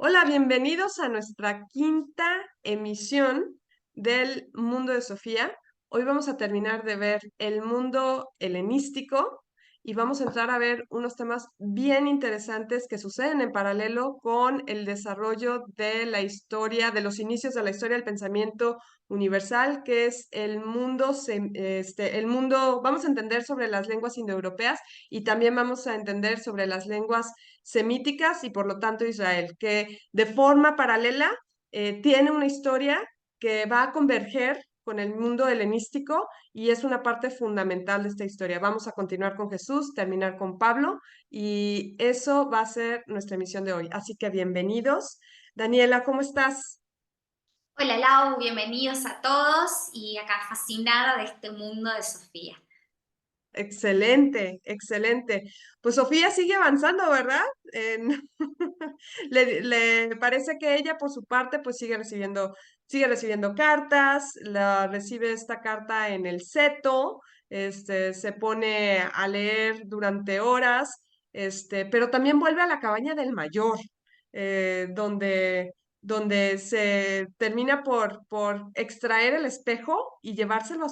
Hola, bienvenidos a nuestra quinta emisión del Mundo de Sofía. Hoy vamos a terminar de ver el mundo helenístico y vamos a entrar a ver unos temas bien interesantes que suceden en paralelo con el desarrollo de la historia, de los inicios de la historia del pensamiento universal, que es el mundo, vamos a entender sobre las lenguas indoeuropeas y también vamos a entender sobre las lenguas semíticas y por lo tanto Israel, que de forma paralela tiene una historia que va a converger con el mundo helenístico y es una parte fundamental de esta historia. Vamos a continuar con Jesús, terminar con Pablo y eso va a ser nuestra emisión de hoy. Así que bienvenidos. Daniela, ¿cómo estás? Hola Lau, bienvenidos a todos y acá fascinada de este mundo de Sofía. Excelente, excelente. Pues Sofía sigue avanzando, ¿verdad? En- le parece que ella por su parte pues sigue recibiendo cartas, la recibe esta carta en el seto, se pone a leer durante horas, pero también vuelve a la cabaña del mayor, donde se termina por extraer el espejo y llevárselo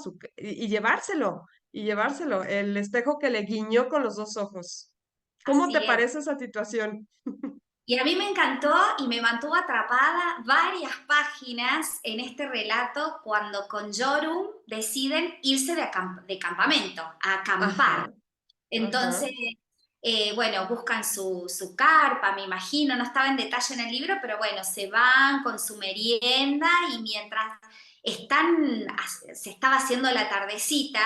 y llevárselo, el espejo que le guiñó con los dos ojos. ¿Cómo te Así es. parece esa situación? Y a mí me encantó y me mantuvo atrapada varias páginas en este relato cuando con Yorum deciden irse de campamento, a acampar. Ajá, Entonces, ajá. bueno, buscan su carpa, me imagino, no estaba en detalle en el libro, pero bueno, se van con su merienda y mientras se estaba haciendo la tardecita,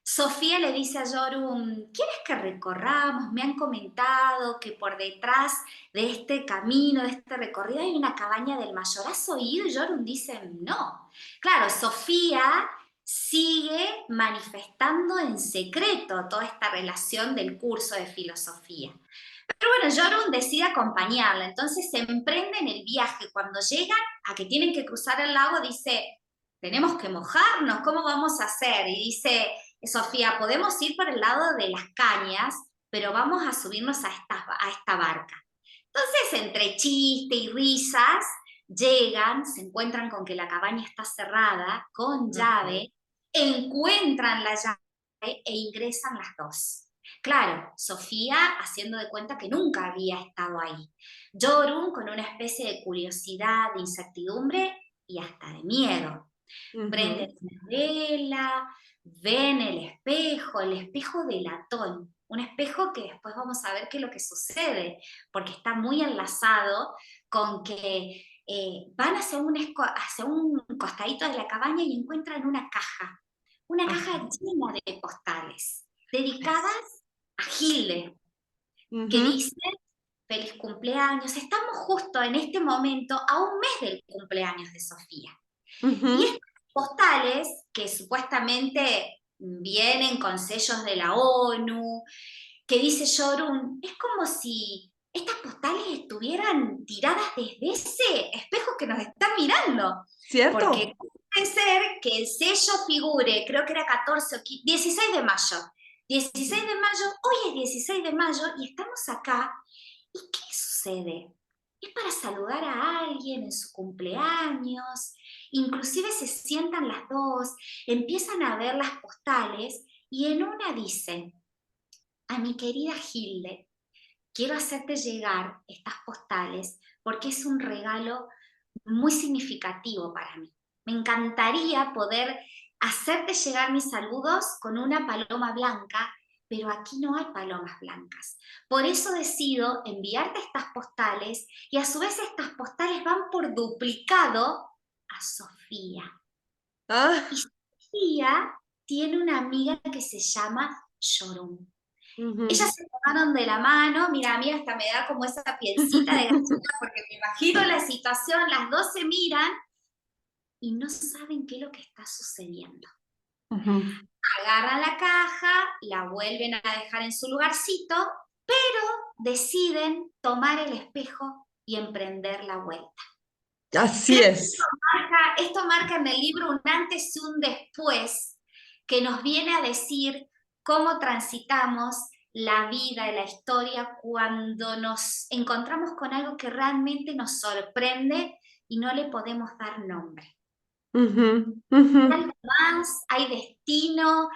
Sofía le dice a Yorum, ¿quieres que recorramos? Me han comentado que por detrás de este camino, de este recorrido, hay una cabaña del mayor. ¿Has oído? Y Yorum dice, no. Claro, Sofía sigue manifestando en secreto toda esta relación del curso de filosofía. Pero bueno, Jorun decide acompañarla, entonces se emprende en el viaje. Cuando llegan a que tienen que cruzar el lago, dice, tenemos que mojarnos, ¿cómo vamos a hacer? Y dice, Sofía, podemos ir por el lado de las cañas, pero vamos a subirnos a esta barca. Entonces, entre chiste y risas, llegan, se encuentran con que la cabaña está cerrada, con Ajá. llave, encuentran la llave e ingresan las dos. Claro, Sofía haciendo de cuenta que nunca había estado ahí. Jorun con una especie de curiosidad, de incertidumbre y hasta de miedo. Prenden Ujú. una vela, ven el espejo de latón, un espejo que después vamos a ver qué es lo que sucede, porque está muy enlazado con que van hacia un costadito de la cabaña y encuentran una caja Ajá. llena de postales, dedicadas Es- a Hilde, que Ujú, dice, feliz cumpleaños, estamos justo en este momento a un mes del cumpleaños de Sofía. Y ujú. estas postales, que supuestamente vienen con sellos de la ONU, que dice Jorun, es como si estas postales estuvieran tiradas desde ese espejo que nos está mirando. Porque ¿Cierto? puede ser que el sello figure, creo que era 14 o 15, 16 de mayo. 16 de mayo, hoy es 16 de mayo y estamos acá. ¿Y qué sucede? Es para saludar a alguien en su cumpleaños, inclusive se sientan las dos, empiezan a ver las postales y en una dicen, a mi querida Hilde, quiero hacerte llegar estas postales porque es un regalo muy significativo para mí. Me encantaría poder hacerte llegar mis saludos con una paloma blanca, pero aquí no hay palomas blancas. Por eso decido enviarte estas postales y a su vez estas postales van por duplicado a Sofía. Y Ah, Sofía tiene una amiga que se llama Yorum. Ellas ujú. se tomaron de la mano, mira, a mí hasta me da como esa pielcita de gallina, porque me imagino la situación, las dos se miran y no saben qué es lo que está sucediendo. Ujú. Agarran la caja, la vuelven a dejar en su lugarcito, pero deciden tomar el espejo y emprender la vuelta. Así Creo que es. esto marca en el libro un antes y un después que nos viene a decir cómo transitamos la vida y la historia cuando nos encontramos con algo que realmente nos sorprende y no le podemos dar nombre. Ujú, ujú. Algo más, hay destino,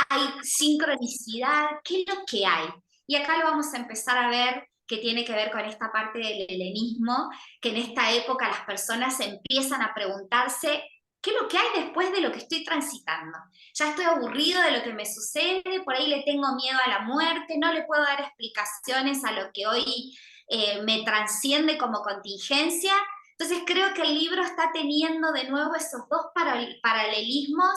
hay sincronicidad, ¿qué es lo que hay? Y acá lo vamos a empezar a ver que tiene que ver con esta parte del helenismo, que en esta época las personas empiezan a preguntarse qué es lo que hay después de lo que estoy transitando. Ya estoy aburrido de lo que me sucede, por ahí le tengo miedo a la muerte, no le puedo dar explicaciones a lo que hoy me transciende como contingencia. Entonces creo que el libro está teniendo de nuevo esos dos paralelismos,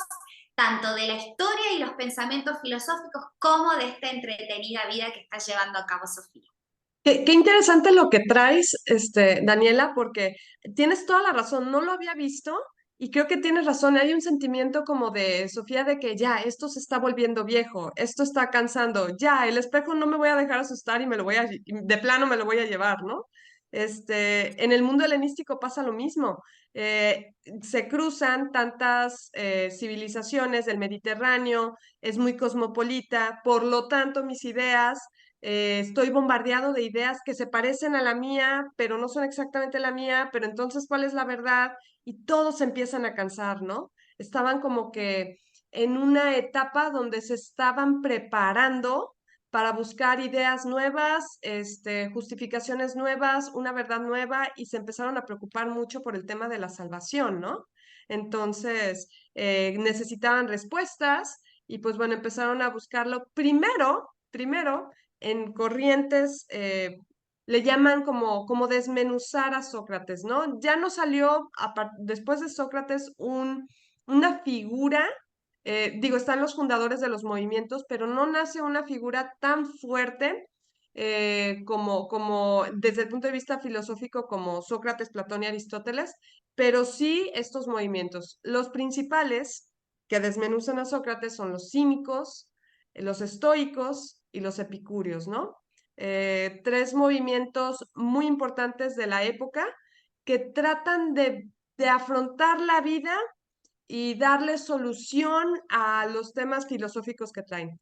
tanto de la historia y los pensamientos filosóficos, como de esta entretenida vida que está llevando a cabo Sofía. Qué interesante lo que traes, Daniela, porque tienes toda la razón, no lo había visto y creo que tienes razón, hay un sentimiento como de Sofía de que ya, esto se está volviendo viejo, esto está cansando, ya, el espejo no me voy a dejar asustar y de plano me lo voy a llevar, ¿no? En el mundo helenístico pasa lo mismo. Se cruzan tantas civilizaciones del Mediterráneo, es muy cosmopolita, por lo tanto mis ideas estoy bombardeado de ideas que se parecen a la mía, pero no son exactamente la mía, pero entonces, ¿cuál es la verdad? Y todos se empiezan a cansar, ¿no? Estaban como que en una etapa donde se estaban preparando para buscar ideas nuevas, justificaciones nuevas, una verdad nueva, y se empezaron a preocupar mucho por el tema de la salvación, ¿no? Entonces, necesitaban respuestas y pues bueno, empezaron a buscarlo primero en corrientes, le llaman como desmenuzar a Sócrates, ¿no? Ya no salió después de Sócrates una figura, digo, están los fundadores de los movimientos, pero no nace una figura tan fuerte como desde el punto de vista filosófico como Sócrates, Platón y Aristóteles, pero sí estos movimientos. Los principales que desmenuzan a Sócrates son los cínicos, los estoicos y los epicúreos, ¿no? Tres movimientos muy importantes de la época que tratan de afrontar la vida y darle solución a los temas filosóficos que traen.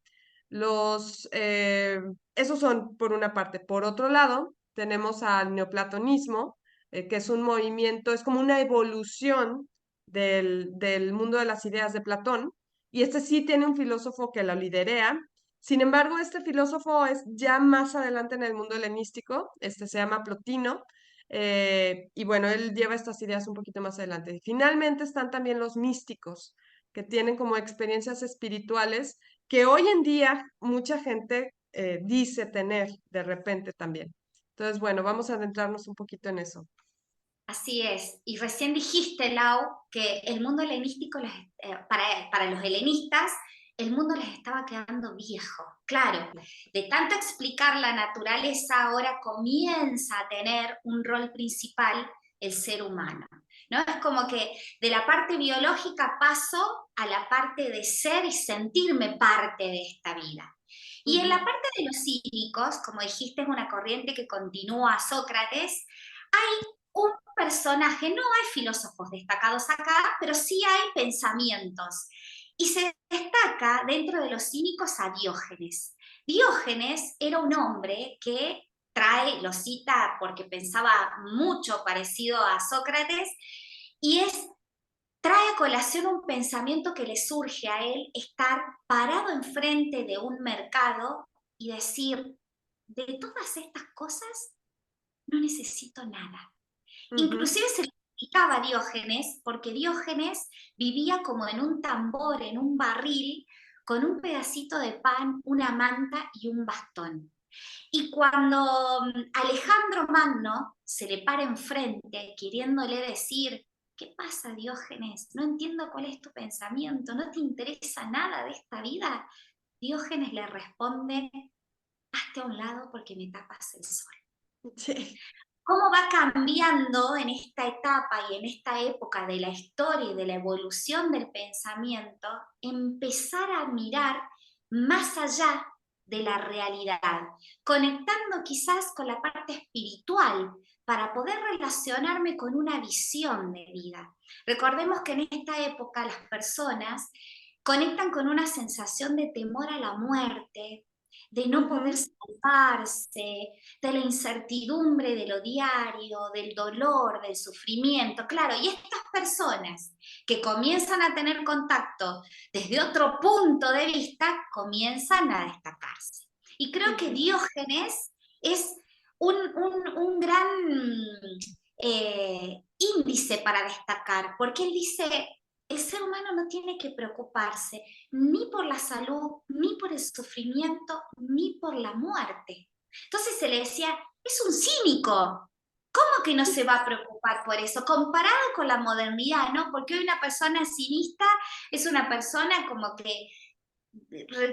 Esos son por una parte. Por otro lado, tenemos al neoplatonismo, que es un movimiento, es como una evolución del mundo de las ideas de Platón, y este sí tiene un filósofo que lo liderea. Sin embargo, este filósofo es ya más adelante en el mundo helenístico, se llama Plotino, y bueno, él lleva estas ideas un poquito más adelante. Finalmente están también los místicos, que tienen como experiencias espirituales que hoy en día mucha gente dice tener de repente también. Entonces, bueno, vamos a adentrarnos un poquito en eso. Así es. Y recién dijiste, Lau, que el mundo helenístico, para los helenistas, el mundo les estaba quedando viejo. Claro, de tanto explicar la naturaleza, ahora comienza a tener un rol principal el ser humano, ¿no? Es como que de la parte biológica paso a la parte de ser y sentirme parte de esta vida. Y en la Ujú. parte de los cívicos, como dijiste, es una corriente que continúa a Sócrates, hay un personaje, no hay filósofos destacados acá, pero sí hay pensamientos. Y se destaca dentro de los cínicos a Diógenes. Diógenes era un hombre que lo cita porque pensaba mucho parecido a Sócrates, y trae a colación un pensamiento que le surge a él, estar parado enfrente de un mercado y decir, de todas estas cosas no necesito nada. Ujú. Inclusive se le criticaba a Diógenes, porque Diógenes vivía como en un tambor, en un barril, con un pedacito de pan, una manta y un bastón. Y cuando Alejandro Magno se le para enfrente queriéndole decir, ¿qué pasa, Diógenes? No entiendo cuál es tu pensamiento, ¿no te interesa nada de esta vida? Diógenes le responde, hazte a un lado porque me tapas el sol. Sí. Cómo va cambiando en esta etapa y en esta época de la historia y de la evolución del pensamiento, empezar a mirar más allá de la realidad, conectando quizás con la parte espiritual para poder relacionarme con una visión de vida. Recordemos que en esta época las personas conectan con una sensación de temor a la muerte, de no poder Ujú. salvarse, de la incertidumbre de lo diario, del dolor, del sufrimiento. Claro, y estas personas que comienzan a tener contacto desde otro punto de vista, comienzan a destacarse. Y creo que Ujú. Diógenes es un gran índice para destacar, porque él dice, el ser humano no tiene que preocuparse ni por la salud, ni por el sufrimiento, ni por la muerte. Entonces se le decía, es un cínico. ¿Cómo que no se va a preocupar por eso? Comparado con la modernidad, ¿no? Porque hoy una persona cinista es una persona como que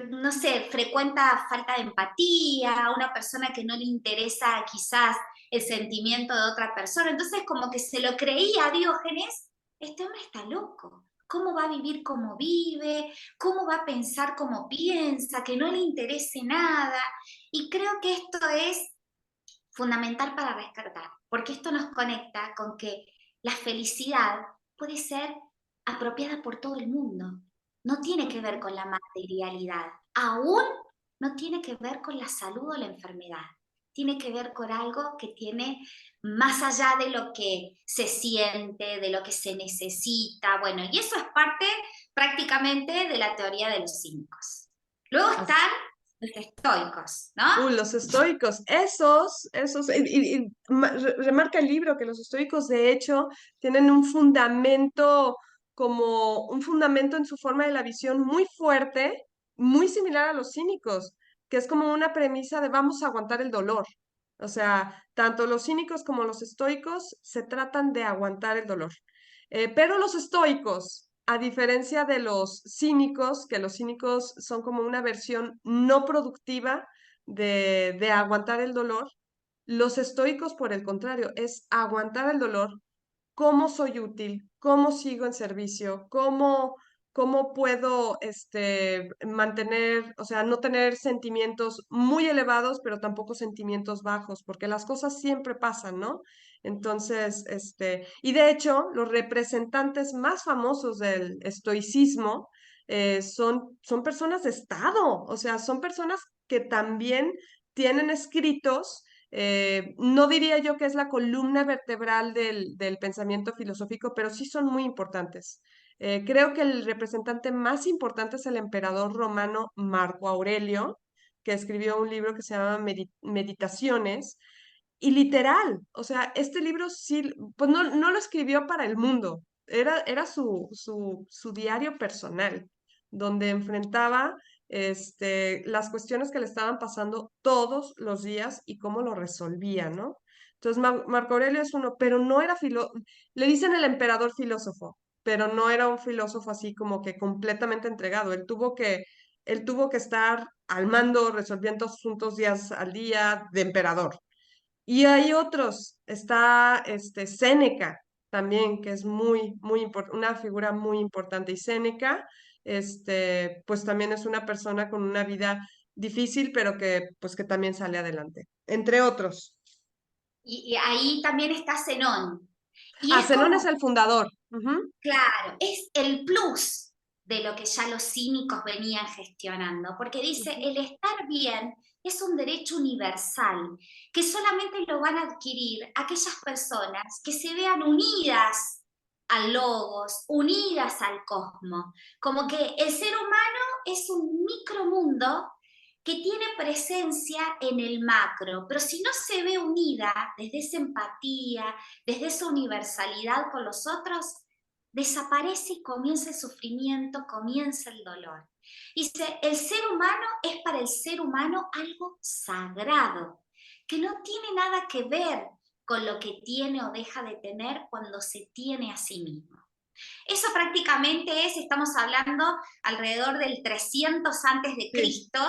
no sé, frecuenta falta de empatía, una persona que no le interesa quizás el sentimiento de otra persona. Entonces, como que se lo creía a Diógenes, este hombre está loco. ¿Cómo va a vivir como vive? ¿Cómo va a pensar como piensa? Que no le interese nada. Y creo que esto es fundamental para rescatar, porque esto nos conecta con que la felicidad puede ser apropiada por todo el mundo. No tiene que ver Ujú. con la materialidad, aún no tiene que ver con la salud o la enfermedad. Tiene que ver con algo que tiene más allá de lo que se siente, de lo que se necesita. Bueno, y eso es parte prácticamente de la teoría de los cinco. Luego están los estoicos, ¿no? Los estoicos, esos, remarca el libro que los estoicos de hecho tienen un fundamento, como un fundamento en su forma de la visión muy fuerte, muy similar a los cínicos, que es como una premisa de vamos a aguantar el dolor. O sea, tanto los cínicos como los estoicos se tratan de aguantar el dolor. Pero los estoicos, a diferencia de los cínicos, que los cínicos son como una versión no productiva de aguantar el dolor. Los estoicos, por el contrario, es aguantar el dolor, cómo soy útil, cómo sigo en servicio, cómo puedo mantener, o sea, no tener sentimientos muy elevados, pero tampoco sentimientos bajos, porque las cosas siempre pasan, ¿no? Entonces, y de hecho, los representantes más famosos del estoicismo son personas de Estado, o sea, son personas que también tienen escritos, no diría yo que es la columna vertebral del pensamiento filosófico, pero sí son muy importantes. Creo que el representante más importante es el emperador romano Marco Aurelio, que escribió un libro que se llama Meditaciones, y literal, o sea, este libro sí, pues no lo escribió para el mundo, era su diario personal, donde enfrentaba las cuestiones que le estaban pasando todos los días y cómo lo resolvía, ¿no? Entonces, Marco Aurelio es uno, pero no era le dicen el emperador filósofo, pero no era un filósofo así como que completamente entregado. Él tuvo que estar al mando, resolviendo asuntos días al día de emperador. Y hay otros, está Séneca también, que es una figura muy importante. Y Séneca, pues también es una persona con una vida difícil, pero pues que también sale adelante, entre otros. Y ahí también está Zenón. Y Ah, es Zenón es como, el fundador. Ujú. claro, es el plus de lo que ya los cínicos venían gestionando, porque dice, Ujú. el estar bien es un derecho universal, que solamente lo van a adquirir aquellas personas que se vean unidas al logos, unidas al cosmos, como que el ser humano es un micromundo que tiene presencia en el macro, pero si no se ve unida desde esa empatía, desde esa universalidad con los otros, desaparece y comienza el sufrimiento, comienza el dolor. Dice, el ser humano es para el ser humano algo sagrado, que no tiene nada que ver con lo que tiene o deja de tener cuando se tiene a sí mismo. Eso prácticamente es, estamos hablando alrededor del 300 antes de Sí. Cristo.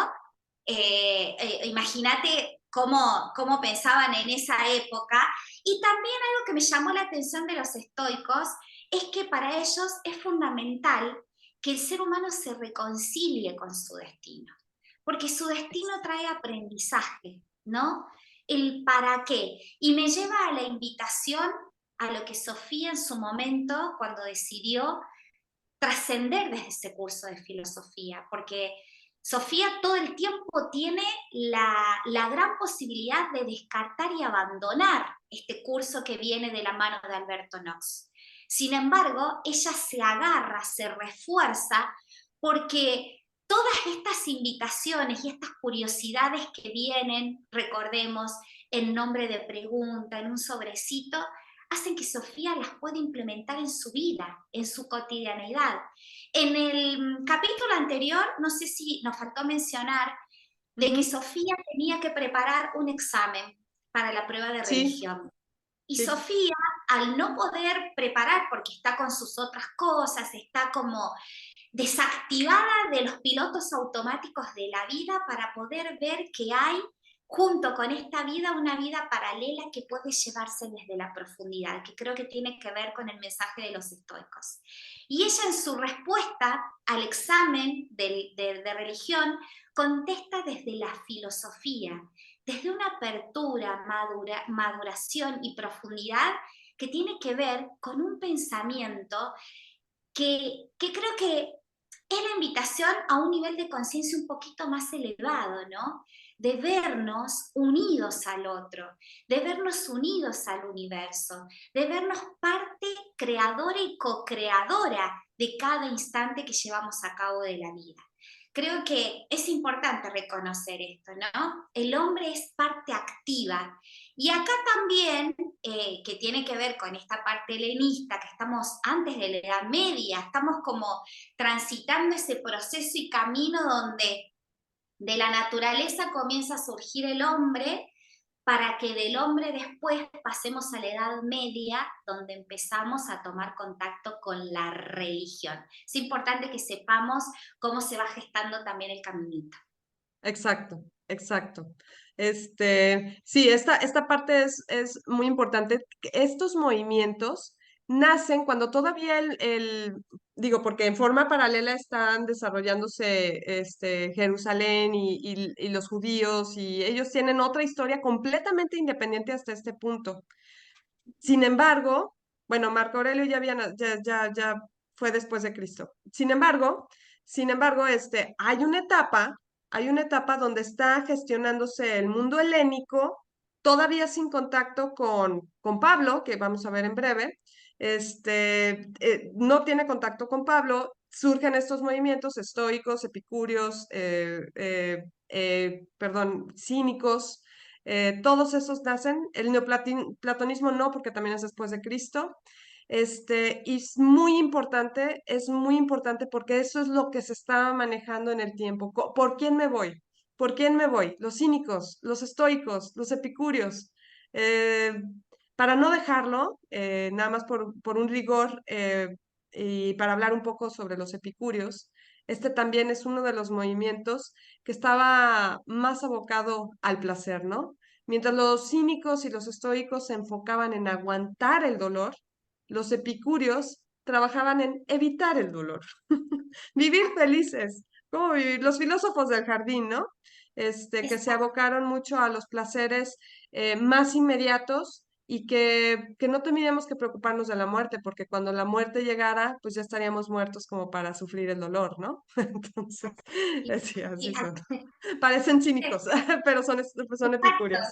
Imagínate cómo pensaban en esa época. Y también algo que me llamó la atención de los estoicos es que para ellos es fundamental que el ser humano se reconcilie con su destino, porque su destino trae aprendizaje, ¿no? El para qué. Y me lleva a la invitación a lo que Sofía en su momento, cuando decidió trascender desde ese curso de filosofía, porque Sofía todo el tiempo tiene la gran posibilidad de descartar y abandonar este curso que viene de la mano de Alberto Knox. Sin embargo, ella se agarra, se refuerza, porque todas estas invitaciones y estas curiosidades que vienen, recordemos, en nombre de pregunta, en un sobrecito, hacen que Sofía las pueda implementar en su vida, en su cotidianeidad. En el capítulo anterior, no sé si nos faltó mencionar de que Sofía tenía que preparar un examen para la prueba de Sí, religión. Y sí. Sofía, al no poder preparar, porque está con sus otras cosas, está como desactivada de los pilotos automáticos de la vida para poder ver que hay, junto con esta vida, una vida paralela que puede llevarse desde la profundidad, que creo que tiene que ver con el mensaje de los estoicos. Y ella en su respuesta al examen de religión contesta desde la filosofía, desde una apertura, maduración y profundidad que tiene que ver con un pensamiento que creo que es la invitación a un nivel de conciencia un poquito más elevado, ¿no? De vernos unidos al otro, de vernos unidos al universo, de vernos parte creadora y co-creadora de cada instante que llevamos a cabo de la vida. Creo que es importante reconocer esto, ¿no? El hombre es parte activa. Y acá también, que tiene que ver con esta parte helenista, que estamos antes de la Edad Media, estamos como transitando ese proceso y camino donde de la naturaleza comienza a surgir el hombre, para que del hombre después pasemos a la Edad Media, donde empezamos a tomar contacto con la religión. Es importante que sepamos cómo se va gestando también el caminito. Exacto, exacto. Sí, esta parte es muy importante. Estos movimientos nacen cuando todavía digo, porque en forma paralela están desarrollándose Jerusalén y los judíos, y ellos tienen otra historia completamente independiente hasta este punto. Sin embargo, bueno, Marco Aurelio ya fue después de Cristo. Sin embargo, hay una etapa donde está gestionándose el mundo helénico, todavía sin contacto con Pablo, que vamos a ver en breve. No tiene contacto con Pablo, surgen estos movimientos estoicos, epicúreos, perdón, cínicos, todos esos nacen, el neoplatonismo no, porque también es después de Cristo. Y es muy importante porque eso es lo que se está manejando en el tiempo. ¿Por quién me voy? ¿Por quién me voy? Los cínicos, los estoicos, los epicúreos. Eh, para no dejarlo, nada más por un rigor, y para hablar un poco sobre los epicúreos, este también es uno de los movimientos que estaba más abocado al placer, ¿no? Mientras los cínicos y los estoicos se enfocaban en aguantar el dolor, los epicúreos trabajaban en evitar el dolor, vivir felices. ¿Cómo vivir? Los filósofos del jardín, ¿no? Que se abocaron mucho a los placeres más inmediatos y que no tendríamos que preocuparnos de la muerte, porque cuando la muerte llegara, pues ya estaríamos muertos como para sufrir el dolor, ¿no? Entonces, sí, así son. Parecen cínicos, pero son Exacto. epicúreos.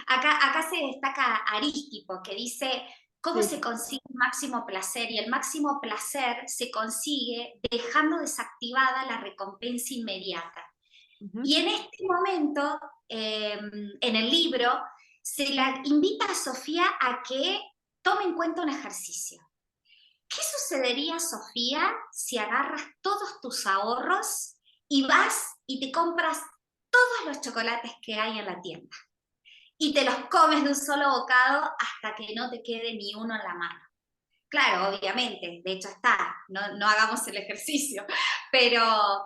Acá se destaca Arístipo, que dice cómo se Sí. consigue el máximo placer, y el máximo placer se consigue dejando desactivada la recompensa inmediata. Ujú. Y en este momento, en el libro, se la invita a Sofía a que tome en cuenta un ejercicio. ¿Qué sucedería, Sofía, si agarras todos tus ahorros y vas y te compras todos los chocolates que hay en la tienda y te los comes de un solo bocado hasta que no te quede ni uno en la mano? Claro, obviamente, de hecho está, no hagamos el ejercicio, pero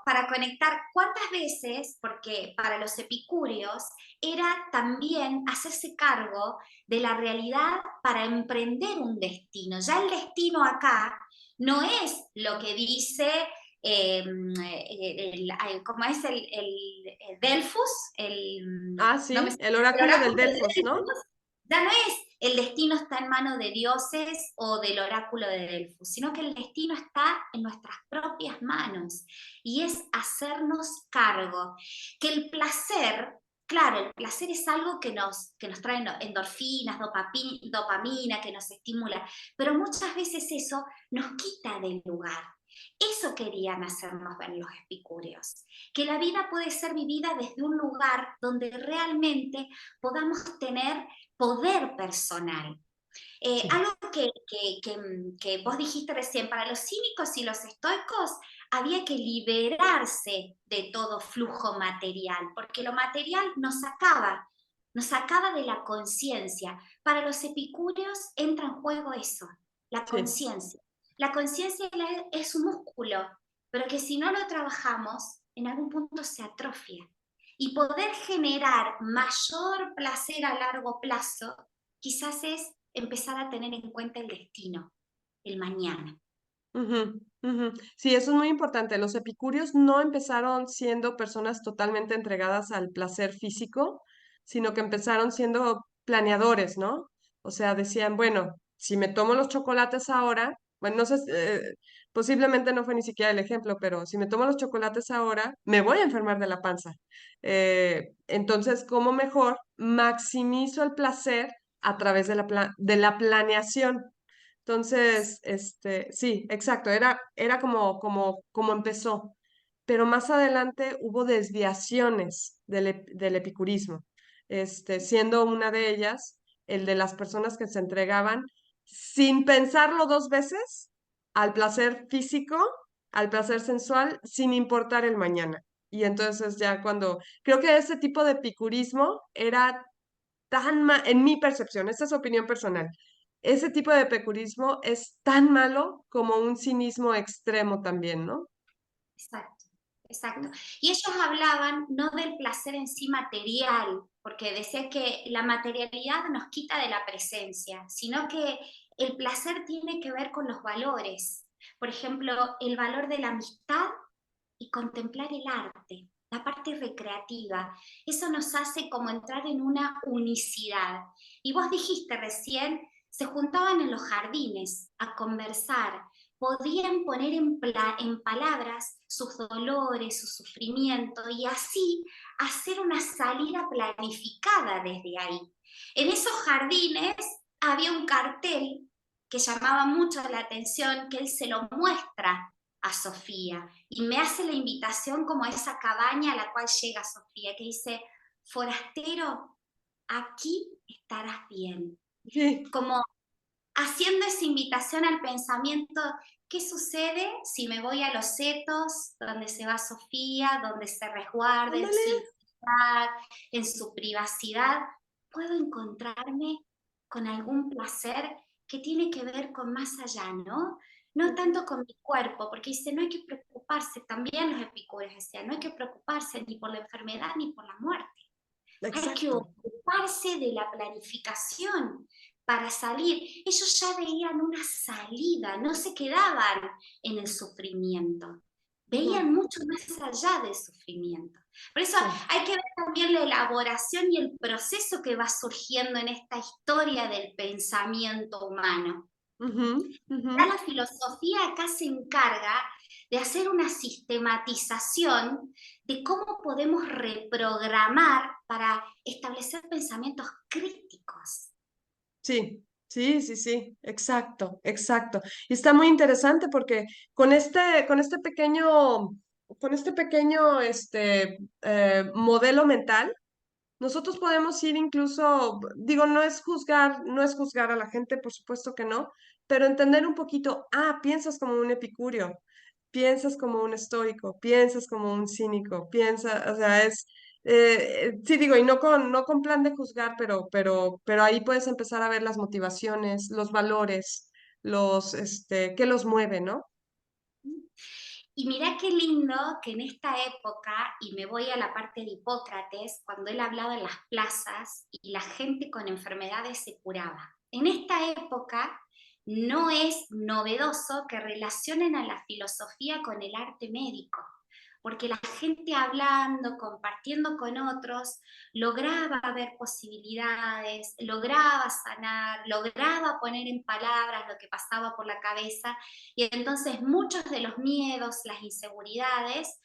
para conectar, ¿cuántas veces? Porque para los epicúreos era también hacerse cargo de la realidad para emprender un destino. Ya el destino acá no es lo que dice, ¿cómo es el Delfos? Ah, No me sí, sale, el el oráculo del oráculo de Delfos, ¿no? Delfos, ya no es el destino está en manos de dioses o del oráculo de Delfos, sino que el destino está en nuestras propias manos y es hacernos cargo. Que el placer, claro, el placer es algo que nos trae endorfinas, dopamina, que nos estimula, pero muchas veces eso nos quita del lugar. Eso querían hacernos ver los epicúreos, que la vida puede ser vivida desde un lugar donde realmente podamos tener poder personal. Sí, Algo que vos dijiste recién, para los cínicos y los estoicos había que liberarse de todo flujo material, porque lo material nos sacaba de la conciencia. Para los epicúreos entra en juego eso, la sí. conciencia. La conciencia es un músculo, pero que si no lo trabajamos, en algún punto se atrofia. Y poder generar mayor placer a largo plazo, quizás es empezar a tener en cuenta el destino, el mañana. Ujú, ujú. Sí, eso es muy importante. Los epicúreos no empezaron siendo personas totalmente entregadas al placer físico, sino que empezaron siendo planeadores, ¿no? O sea, decían, bueno, si me tomo los chocolates ahora, bueno, no sé, posiblemente no fue ni siquiera el ejemplo, pero si me tomo los chocolates ahora, me voy a enfermar de la panza. Entonces, ¿cómo mejor maximizo el placer a través de de la planeación? Entonces, sí, exacto, era como empezó, pero más adelante hubo desviaciones del epicurismo, siendo una de ellas el de las personas que se entregaban sin pensarlo dos veces al placer físico, al placer sensual, sin importar el mañana. Y entonces ya creo que ese tipo de epicurismo era en mi percepción, esta es opinión personal, ese tipo de epicurismo es tan malo como un cinismo extremo también, ¿no? Exacto, exacto. Y ellos hablaban no del placer en sí material, porque decía que la materialidad nos quita de la presencia, sino que el placer tiene que ver con los valores. Por ejemplo, el valor de la amistad y contemplar el arte, la parte recreativa. Eso nos hace como entrar en una unicidad. Y vos dijiste recién, se juntaban en los jardines a conversar, podían poner en palabras sus dolores, su sufrimiento y así hacer una salida planificada desde ahí. En esos jardines había un cartel que llamaba mucho la atención, que él se lo muestra a Sofía y me hace la invitación como a esa cabaña a la cual llega Sofía, que dice, forastero, aquí estarás bien. Sí, Como haciendo esa invitación al pensamiento, ¿qué sucede si me voy a los setos, donde se va Sofía, donde se resguarda en ándale. su intimidad, en su privacidad? Puedo encontrarme con algún placer que tiene que ver con más allá, ¿no? No tanto con mi cuerpo, porque dice, no hay que preocuparse, también los epicúreos decían, no hay que preocuparse ni por la enfermedad ni por la muerte. Hay que Exacto. ocuparse de la planificación para salir. Ellos ya veían una salida, no se quedaban en el sufrimiento, Ujú, veían mucho más allá del sufrimiento. Por eso sí. hay que ver también la elaboración y el proceso que va surgiendo en esta historia del pensamiento humano. Ujú, ujú. Ya la filosofía acá se encarga de hacer una sistematización de cómo podemos reprogramar para establecer pensamientos críticos. Sí, sí, sí, sí, exacto, exacto. Y está muy interesante porque con este pequeño, modelo mental, nosotros podemos ir incluso, digo, no es juzgar a la gente, por supuesto que no, pero entender un poquito, piensas como un epicurio, piensas como un estoico, piensas como un cínico, o sea, sí digo, y no con plan de juzgar, pero ahí puedes empezar a ver las motivaciones, los valores, qué los mueve, ¿no? Y mirá qué lindo que en esta época, y me voy a la parte de Hipócrates, cuando él hablaba en las plazas y la gente con enfermedades se curaba. En esta época no es novedoso que relacionen a la filosofía con el arte médico. porque la gente hablando, compartiendo con otros, lograba ver posibilidades, lograba sanar, lograba poner en palabras lo que pasaba por la cabeza, y entonces muchos de los miedos, las inseguridades,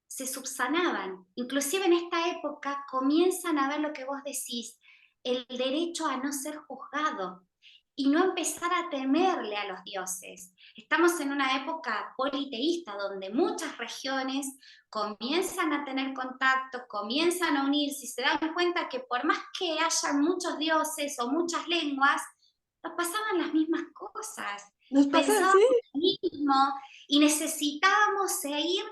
se subsanaban. Inclusive en esta época comienzan a ver lo que vos decís, el derecho a no ser juzgado y no empezar a temerle a los dioses. Estamos en una época politeísta donde muchas regiones comienzan a tener contacto, comienzan a unirse y se dan cuenta que por más que hayan muchos dioses o muchas lenguas, nos pasaban las mismas cosas. Nos pasa así. Pensábamos lo mismo y necesitábamos seguir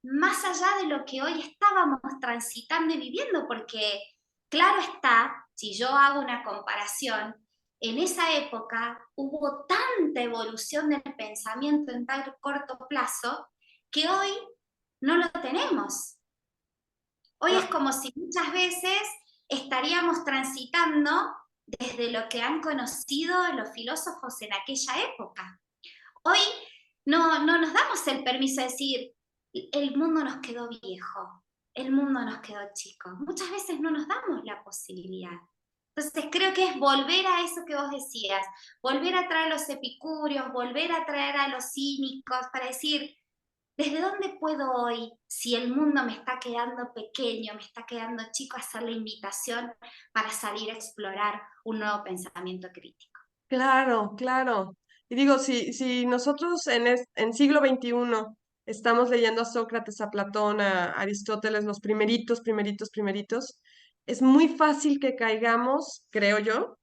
más allá de lo que hoy estábamos transitando y viviendo, porque claro está, si yo hago una comparación, en esa época hubo tanta evolución del pensamiento en tan corto plazo que hoy no lo tenemos. Hoy es No, como si muchas veces estaríamos transitando desde lo que han conocido los filósofos en aquella época. Hoy no nos damos el permiso de decir, el mundo nos quedó viejo, el mundo nos quedó chico. Muchas veces no nos damos la posibilidad. Entonces creo que es volver a eso que vos decías, volver a traer a los epicúreos, volver a traer a los cínicos para decir, ¿desde dónde puedo hoy, si el mundo me está quedando pequeño, me está quedando chico, hacer la invitación para salir a explorar un nuevo pensamiento crítico? claro, claro. Y digo, si nosotros en siglo XXI estamos leyendo a Sócrates, a Platón, a Aristóteles, los primeritos, es muy fácil que caigamos, creo yo,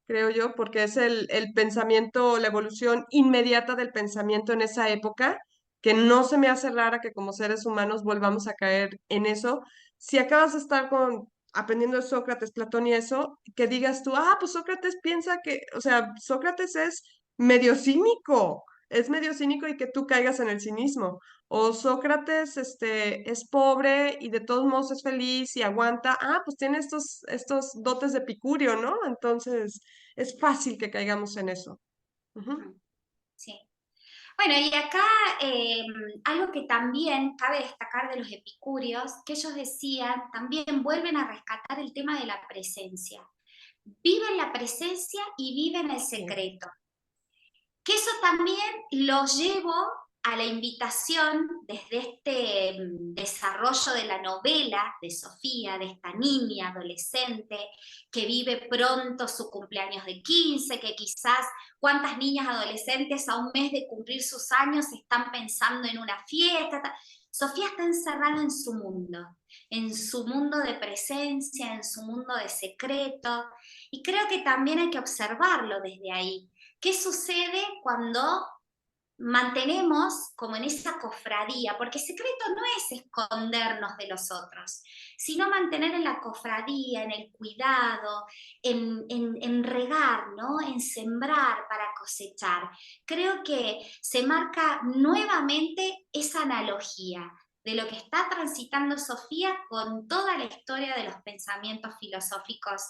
porque es el pensamiento, la evolución inmediata del pensamiento en esa época, que no se me hace rara que como seres humanos volvamos a caer en eso. Si acabas de estar aprendiendo de Sócrates, Platón y eso, que digas tú, ah, pues Sócrates piensa que, o sea, Sócrates es medio cínico y que tú caigas en el cinismo. O Sócrates, es pobre y de todos modos es feliz y aguanta, ah, pues tiene estos dotes de epicurio, ¿no? Entonces, es fácil que caigamos en eso. Ujú. Sí. Bueno, y acá algo que también cabe destacar de los epicúreos, que ellos decían, también vuelven a rescatar el tema de la presencia. Viven la presencia y viven el Sí. secreto. Que eso también lo llevo a la invitación desde este desarrollo de la novela de Sofía, de esta niña adolescente que vive pronto su cumpleaños de 15, que quizás cuántas niñas adolescentes a un mes de cumplir sus años están pensando en una fiesta. Sofía está encerrada en su mundo de presencia, en su mundo de secreto, y creo que también hay que observarlo desde ahí. ¿Qué sucede cuando mantenemos como en esa cofradía? Porque secreto no es escondernos de los otros, sino mantener en la cofradía, en el cuidado, en regar, ¿no? En sembrar para cosechar. Creo que se marca nuevamente esa analogía de lo que está transitando Sofía con toda la historia de los pensamientos filosóficos,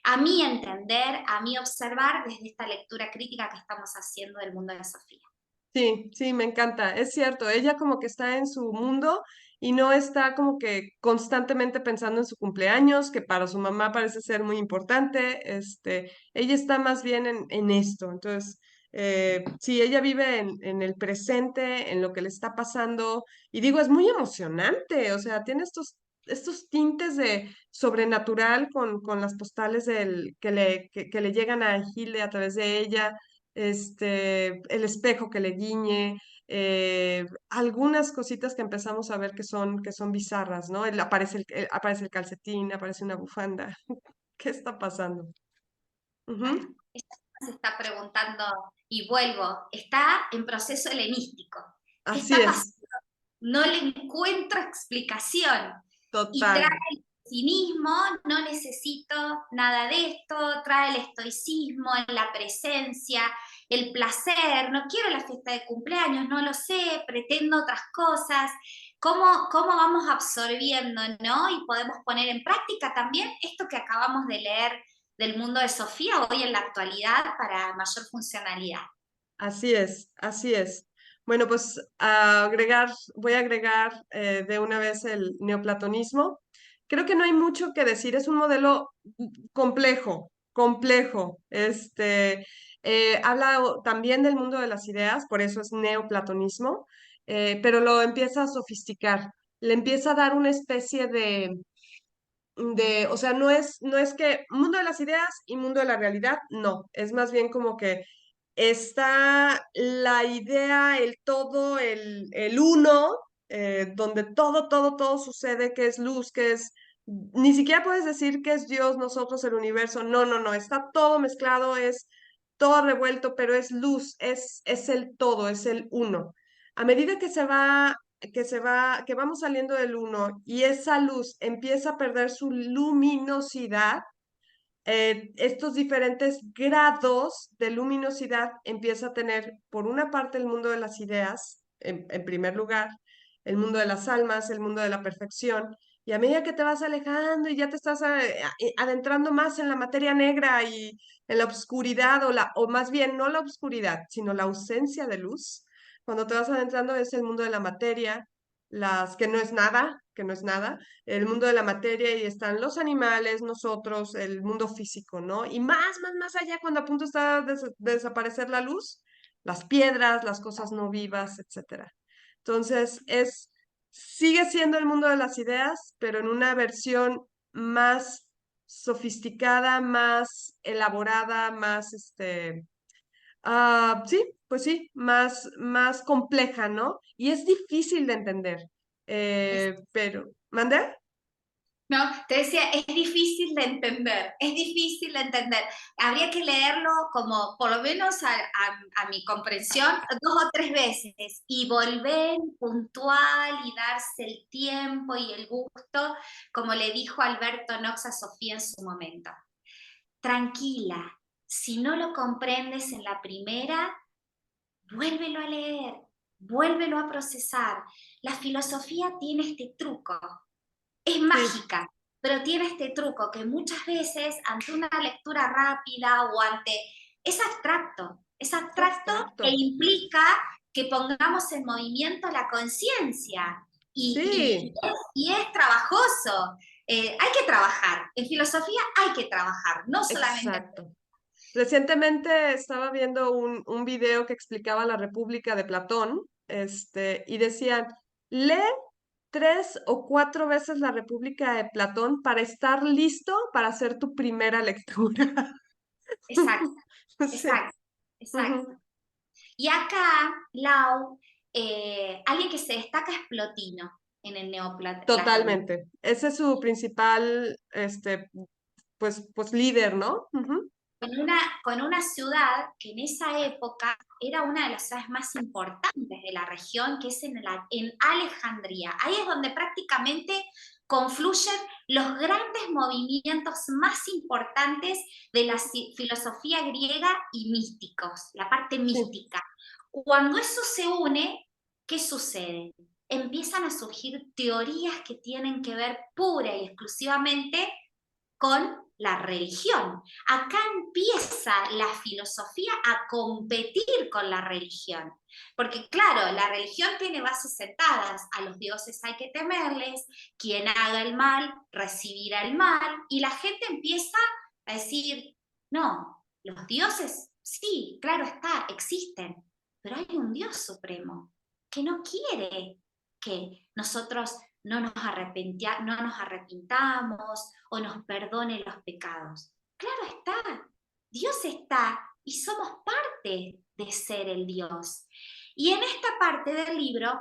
a mi entender, a mi observar desde esta lectura crítica que estamos haciendo del mundo de Sofía. Sí, sí, me encanta. Es cierto, ella como que está en su mundo y no está como que constantemente pensando en su cumpleaños, que para su mamá parece ser muy importante. Ella está más bien en esto. Entonces, sí, ella vive en el presente, en lo que le está pasando. Y digo, es muy emocionante. O sea, tiene estos tintes de sobrenatural con las postales que le llegan a Gilde a través de ella, el espejo que le guiñe, algunas cositas que empezamos a ver que son bizarras, ¿no? Aparece el calcetín, aparece una bufanda. ¿Qué está pasando? Bueno, Ujú. ella se está preguntando, y vuelvo, está en proceso helenístico. ¿Qué Así está pasando? es, No le encuentro explicación. Y trae total. el cinismo, no necesito nada de esto, trae el estoicismo, la presencia, el placer, no quiero la fiesta de cumpleaños, no lo sé, pretendo otras cosas. ¿Cómo vamos absorbiendo, ¿no? Y podemos poner en práctica también esto que acabamos de leer del mundo de Sofía hoy en la actualidad para mayor funcionalidad. Así es, así es. Bueno, pues voy a agregar de una vez el neoplatonismo. Creo que no hay mucho que decir, es un modelo complejo, complejo. Habla también del mundo de las ideas, por eso es neoplatonismo, pero lo empieza a sofisticar, le empieza a dar una especie o sea, no es que mundo de las ideas y mundo de la realidad, no, es más bien como que está la idea, el todo, el uno, donde todo sucede, que es luz, ni siquiera puedes decir que es Dios, nosotros, el universo, no, está todo mezclado, es todo revuelto, pero es luz, es el todo, es el uno. A medida que vamos saliendo del uno y esa luz empieza a perder su luminosidad, estos diferentes grados de luminosidad empieza a tener, por una parte, el mundo de las ideas, en primer lugar, el mundo de las almas, el mundo de la perfección, y a medida que te vas alejando y ya te estás adentrando más en la materia negra y en la oscuridad, o más bien no la oscuridad, sino la ausencia de luz, cuando te vas adentrando es el mundo de la materia, que no es nada, que no es nada, el mundo de la materia y están los animales, nosotros, el mundo físico, ¿no? Y más allá, cuando a punto está de desaparecer la luz, las piedras, las cosas no vivas, etcétera. Entonces, sigue siendo el mundo de las ideas, pero en una versión más sofisticada, más elaborada, sí, pues sí, más compleja, ¿no? Y es difícil de entender. Pero, ¿mande? No, te decía, es difícil de entender, es difícil de entender. Habría que leerlo como, por lo menos a mi comprensión, 2 o 3 veces y volver puntual y darse el tiempo y el gusto, como le dijo Alberto Knox a Sofía en su momento. Tranquila, si no lo comprendes en la primera, vuélvelo a leer, vuélvelo a procesar. La filosofía tiene este truco, es Sí, mágica, pero tiene este truco que muchas veces ante una lectura rápida o ante... es es abstracto e abstracto. implica que pongamos en movimiento la conciencia Sí, y es trabajoso. Hay que trabajar, en filosofía hay que trabajar, no solamente... exacto. Recientemente estaba viendo un video que explicaba la República de Platón, y decían, lee 3 o 4 veces la República de Platón para estar listo para hacer tu primera lectura. Exacto, Sí. exacto, exacto. Ujú. Y acá, Lau, alguien que se destaca es Plotino en el neoplatonismo. Totalmente. Ese es su principal, pues líder, ¿no? Ujú. Con una ciudad que en esa época era una de las ciudades más importantes de la región, que es en Alejandría. Ahí es donde prácticamente confluyen los grandes movimientos más importantes de la filosofía griega y místicos, la parte Sí, mística. Cuando eso se une, ¿qué sucede? Empiezan a surgir teorías que tienen que ver pura y exclusivamente con la religión. Acá empieza la filosofía a competir con la religión, porque claro, la religión tiene bases sentadas, a los dioses hay que temerles, quien haga el mal recibirá el mal, y la gente empieza a decir, no, los dioses, sí, claro está, existen, pero hay un Dios supremo que no quiere que nosotros no nos arrepintamos o nos perdone los pecados. Claro está, Dios está y somos parte de ser el Dios. Y en esta parte del libro,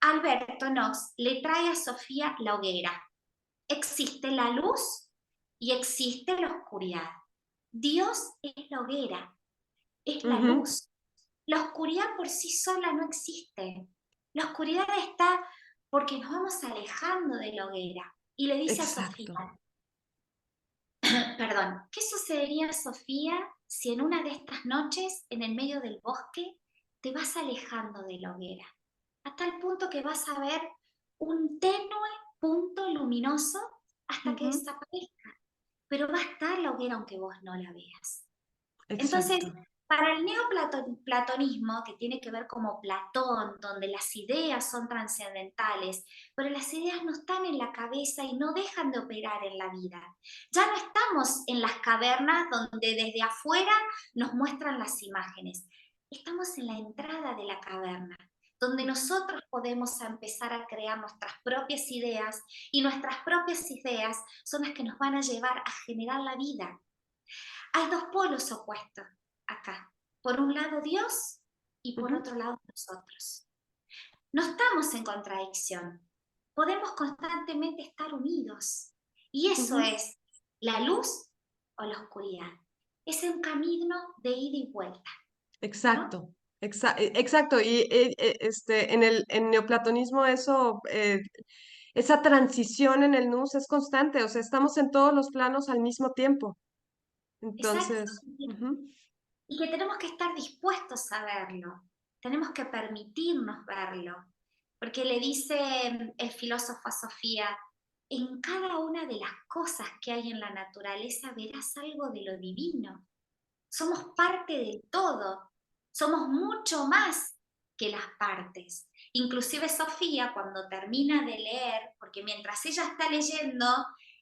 Alberto Knox le trae a Sofía la hoguera. Existe la luz y existe la oscuridad. Dios es la hoguera, es la ujú, luz. La oscuridad por sí sola no existe. La oscuridad está porque nos vamos alejando de la hoguera. Y le dice a Sofía, exacto. perdón, ¿qué sucedería, Sofía, si en una de estas noches, en el medio del bosque, te vas alejando de la hoguera? A tal punto que vas a ver un tenue punto luminoso hasta que desaparezca. Pero va a estar la hoguera aunque vos no la veas. Entonces, Exacto. Para el neoplatonismo, que tiene que ver como Platón, donde las ideas son trascendentales, pero las ideas no están en la cabeza y no dejan de operar en la vida. Ya no estamos en las cavernas donde desde afuera nos muestran las imágenes. Estamos en la entrada de la caverna, donde nosotros podemos empezar a crear nuestras propias ideas, y nuestras propias ideas son las que nos van a llevar a generar la vida. Hay dos polos opuestos acá. Por un lado Dios y por otro lado nosotros. No estamos en contradicción. Podemos constantemente estar unidos. Y eso es la luz o la oscuridad. Es un camino de ida y vuelta, Exacto, ¿no? exacto. Y en el neoplatonismo esa transición en el nous es constante, o sea, estamos en todos los planos al mismo tiempo. Exacto. Entonces, ujú, Y que tenemos que estar dispuestos a verlo. Tenemos que permitirnos verlo. Porque le dice el filósofo a Sofía, en cada una de las cosas que hay en la naturaleza verás algo de lo divino. Somos parte del todo. Somos mucho más que las partes. Inclusive Sofía, cuando termina de leer, porque mientras ella está leyendo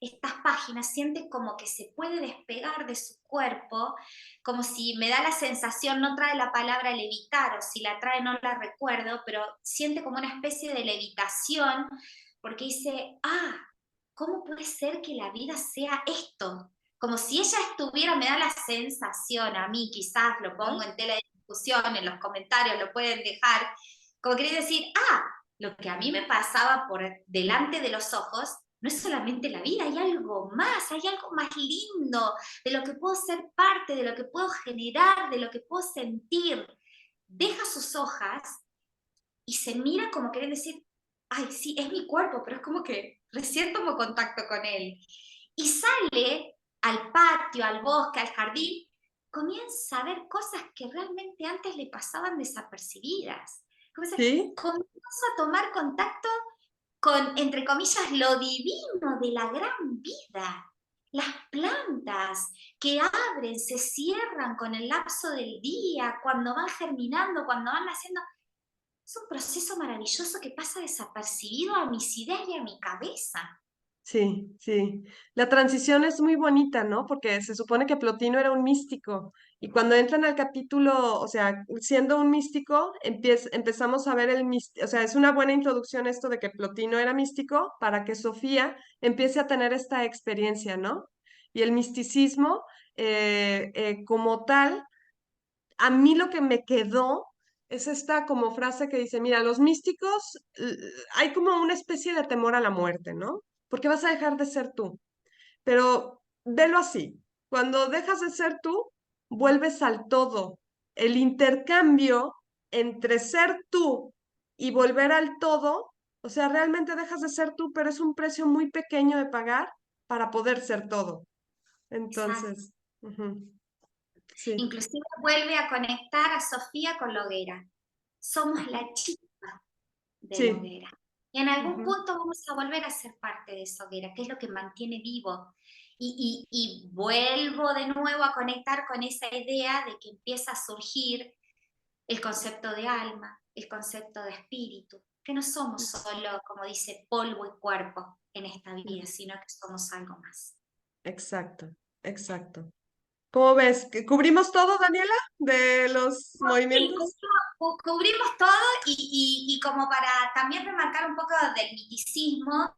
estas páginas, siente como que se puede despegar de su cuerpo, como si me da la sensación, no trae la palabra levitar, o si la trae no la recuerdo, pero siente como una especie de levitación, porque dice, ¿cómo puede ser que la vida sea esto? Como si ella estuviera, me da la sensación, a mí quizás lo pongo en tela de discusión, en los comentarios lo pueden dejar, como quería decir, lo que a mí me pasaba por delante de los ojos no es solamente la vida, hay algo más lindo, de lo que puedo ser parte, de lo que puedo generar, de lo que puedo sentir. Deja sus hojas y se mira como queriendo decir, ay, sí, es mi cuerpo, pero es como que recién tomo contacto con él. Y sale al patio, al bosque, al jardín, comienza a ver cosas que realmente antes le pasaban desapercibidas. sí, Comienza a tomar contacto con, entre comillas, lo divino de la gran vida. Las plantas que abren, se cierran con el lapso del día, cuando van germinando, cuando van naciendo. Es un proceso maravilloso que pasa desapercibido a mis ideas y a mi cabeza. sí, sí. La transición es muy bonita, ¿no? Porque se supone que Plotino era un místico y cuando entran al capítulo, o sea, siendo un místico, empezamos a ver el místico, o sea, es una buena introducción esto de que Plotino era místico para que Sofía empiece a tener esta experiencia, ¿no? Y el misticismo como tal, a mí lo que me quedó es esta como frase que dice, mira, los místicos, hay como una especie de temor a la muerte, ¿no? Porque vas a dejar de ser tú. Pero velo así, cuando dejas de ser tú, vuelves al todo. El intercambio entre ser tú y volver al todo, o sea, realmente dejas de ser tú, pero es un precio muy pequeño de pagar para poder ser todo. Exacto. Entonces, sí, Inclusive vuelve a conectar a Sofía con la hoguera. Somos la chispa de la sí. hoguera. Y en algún Ujú. punto vamos a volver a ser parte de esa hoguera, que es lo que mantiene vivo. Y vuelvo de nuevo a conectar con esa idea de que empieza a surgir el concepto de alma, el concepto de espíritu, que no somos solo, como dice, polvo y cuerpo en esta vida, sino que somos algo más. Exacto, exacto. ¿Cómo ves? ¿Cubrimos todo, Daniela, de los Sí, movimientos? cubrimos todo y como para también remarcar un poco del miticismo,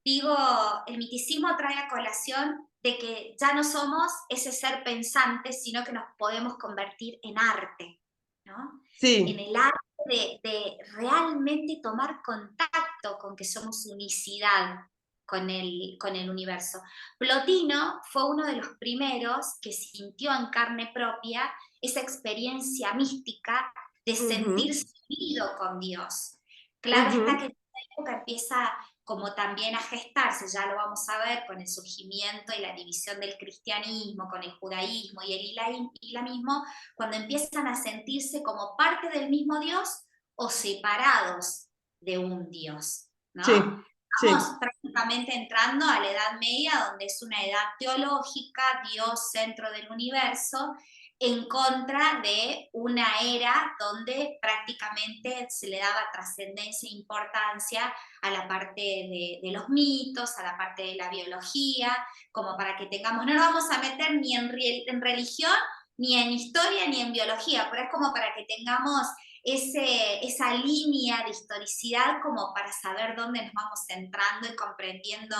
digo, el miticismo trae a colación de que ya no somos ese ser pensante, sino que nos podemos convertir en arte, ¿no? En Sí. el arte de realmente tomar contacto con que somos unicidad con el universo. Plotino fue uno de los primeros que sintió en carne propia esa experiencia mística de Ujú, sentirse unido con Dios. Claro está que ujú, en esta época empieza como también a gestarse, ya lo vamos a ver con el surgimiento y la división del cristianismo, con el judaísmo y el islamismo, cuando empiezan a sentirse como parte del mismo Dios o separados de un Dios, ¿no? sí, Estamos sí, prácticamente entrando a la Edad Media, donde es una edad teológica, Dios centro del universo, en contra de una era donde prácticamente se le daba trascendencia e importancia a la parte de los mitos, a la parte de la biología, como para que tengamos, no nos vamos a meter ni en religión, ni en historia, ni en biología, pero es como para que tengamos esa línea de historicidad como para saber dónde nos vamos centrando y comprendiendo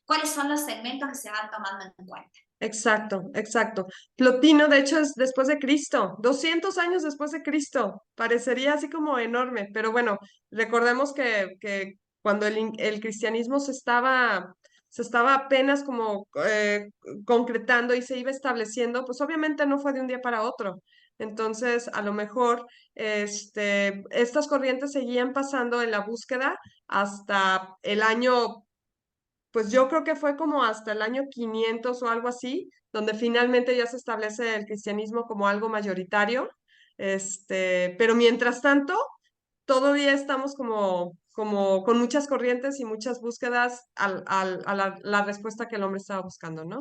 cuáles son los segmentos que se van tomando en cuenta. Exacto, exacto. Plotino, de hecho, es después de Cristo, 200 años después de Cristo. Parecería así como enorme, pero bueno, recordemos que cuando el cristianismo se estaba apenas como concretando y se iba estableciendo, pues obviamente no fue de un día para otro. Entonces, a lo mejor estas corrientes seguían pasando en la búsqueda hasta el año, pues yo creo que fue como hasta el año 500 o algo así, donde finalmente ya se establece el cristianismo como algo mayoritario. Pero mientras tanto, todavía estamos como con muchas corrientes y muchas búsquedas a la respuesta que el hombre estaba buscando, ¿no?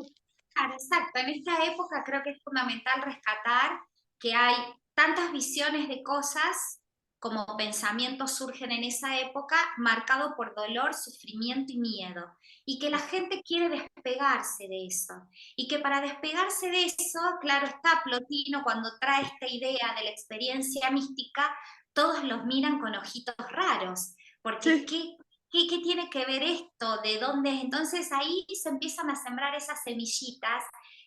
Claro, exacto. En esta época creo que es fundamental rescatar que hay tantas visiones de cosas como pensamientos surgen en esa época marcado por dolor, sufrimiento y miedo, y que la gente quiere despegarse de eso, y que para despegarse de eso, claro está, Plotino cuando trae esta idea de la experiencia mística, todos los miran con ojitos raros, porque Sí, ¿qué tiene que ver esto? ¿De dónde es? Entonces ahí se empiezan a sembrar esas semillitas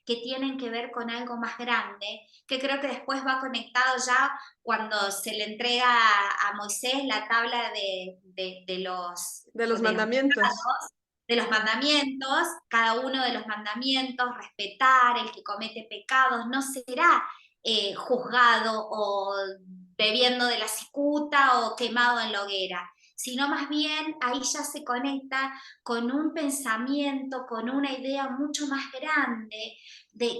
que tienen que ver con algo más grande, que creo que después va conectado ya cuando se le entrega a Moisés la tabla de los de los mandamientos. pecados, de los mandamientos, cada uno de los mandamientos, respetar, el que comete pecados no será juzgado o bebiendo de la cicuta o quemado en la hoguera, sino más bien ahí ya se conecta con un pensamiento, con una idea mucho más grande,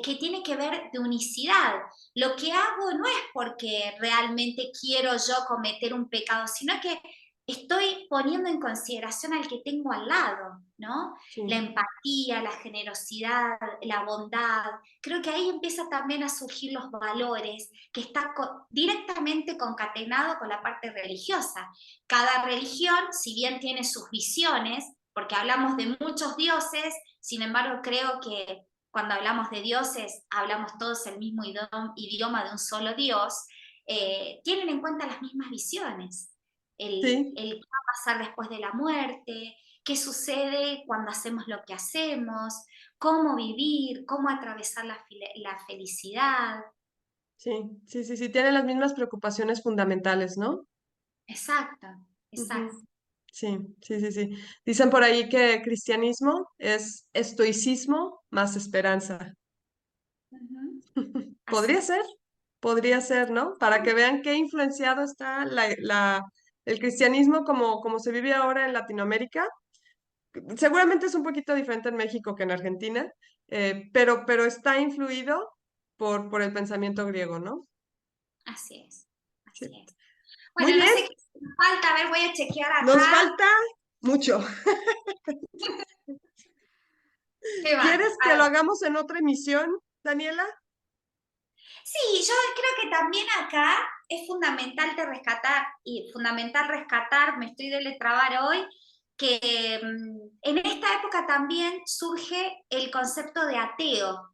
que tiene que ver de unicidad. Lo que hago no es porque realmente quiero yo cometer un pecado, sino que estoy poniendo en consideración al que tengo al lado, ¿no? La Sí, empatía, la generosidad, la bondad. Creo que ahí empieza también a surgir los valores, que está directamente concatenado con la parte religiosa. Cada religión, si bien tiene sus visiones, porque hablamos de muchos dioses, sin embargo creo que cuando hablamos de dioses, hablamos todos el mismo idioma de un solo Dios, tienen en cuenta las mismas visiones. sí, El qué va a pasar después de la muerte, qué sucede cuando hacemos lo que hacemos, cómo vivir, cómo atravesar la felicidad. sí, sí, sí, sí, tienen las mismas preocupaciones fundamentales, ¿no? Exacto, exacto. Ujú. Sí, sí, sí, sí. Dicen por ahí que cristianismo es estoicismo más esperanza. Ujú. Así. Podría podría ser, ¿no? Para que vean qué influenciado está el cristianismo como se vive ahora en Latinoamérica. Seguramente es un poquito diferente en México que en Argentina, pero está influido por el pensamiento griego, ¿no? Así es, Sí. así es. Muy Bueno, no bien, sé qué nos falta, a ver, voy a chequear nos acá. falta mucho. ¿Qué van? ¿Quieres A que lo ver. hagamos en otra emisión, Daniela? Sí, yo creo que también acá es fundamental fundamental rescatar, me estoy de letrabar hoy, que en esta época también surge el concepto de ateo.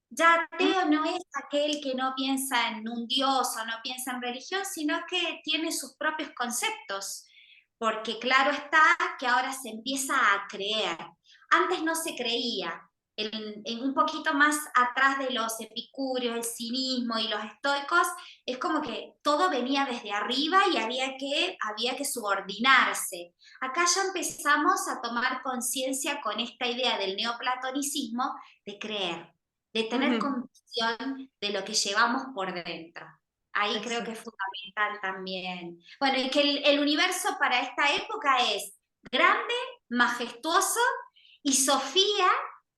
Ya Mm, ateo no es aquel que no piensa en un dios o no piensa en religión, sino que tiene sus propios conceptos, porque claro está que ahora se empieza a creer. Antes no se creía. En un poquito más atrás de los epicúreos, el cinismo y los estoicos, es como que todo venía desde arriba y había que subordinarse. Acá ya empezamos a tomar conciencia con esta idea del neoplatonicismo de creer, de tener ujú, convicción de lo que llevamos por dentro. Ahí creo que es exacto. fundamental también. Bueno, y que el universo para esta época es grande, majestuoso, y Sofía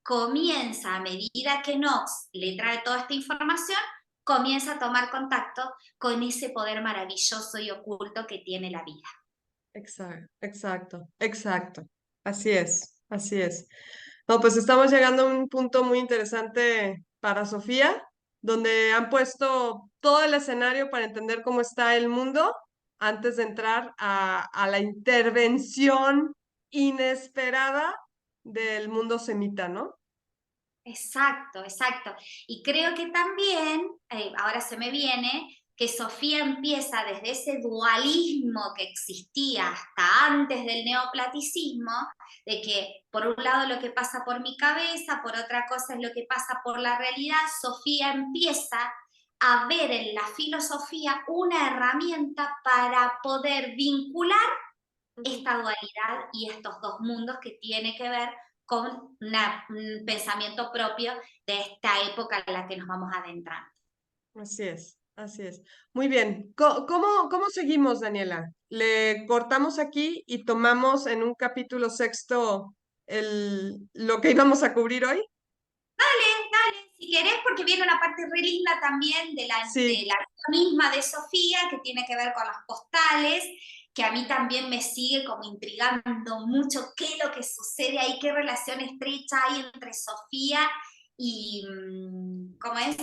comienza, a medida que Knox le trae toda esta información, comienza a tomar contacto con ese poder maravilloso y oculto que tiene la vida. Exacto, exacto, exacto. Así es, así es. No, pues estamos llegando a un punto muy interesante para Sofía. donde han puesto todo el escenario para entender cómo está el mundo antes de entrar a la intervención inesperada del mundo semita, ¿no? Exacto, exacto. Y creo que también, ahora se me viene, que Sofía empieza desde ese dualismo que existía hasta antes del neoplaticismo, de que por un lado lo que pasa por mi cabeza, por otra cosa es lo que pasa por la realidad. Sofía empieza a ver en la filosofía una herramienta para poder vincular Ujú. esta dualidad y estos dos mundos que tiene que ver con un pensamiento propio de esta época en la que nos vamos adentrando. Así es, así es. Muy bien. ¿Cómo seguimos, Daniela? ¿Le cortamos aquí y tomamos en un capítulo sexto lo que íbamos a cubrir hoy? Si querés, porque viene una parte re linda también de Sí, la vida misma de Sofía, que tiene que ver con las postales, que a mí también me sigue como intrigando mucho qué es lo que sucede ahí, qué relación estrecha hay entre Sofía y cómo es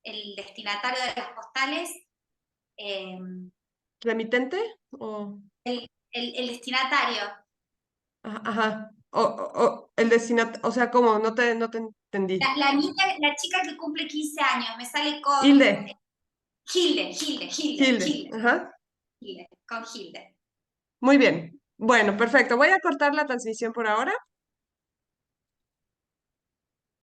el destinatario de las postales, eh, ¿remitente? O, el destinatario. ajá. El destinatario, o sea, ¿cómo? No te entendí. La niña, la chica que cumple 15 años, me sale con Hilde, Hilde, Hilde, ajá. Hilde, con Hilde. Muy bien. Bueno, perfecto. Voy a cortar la transmisión por ahora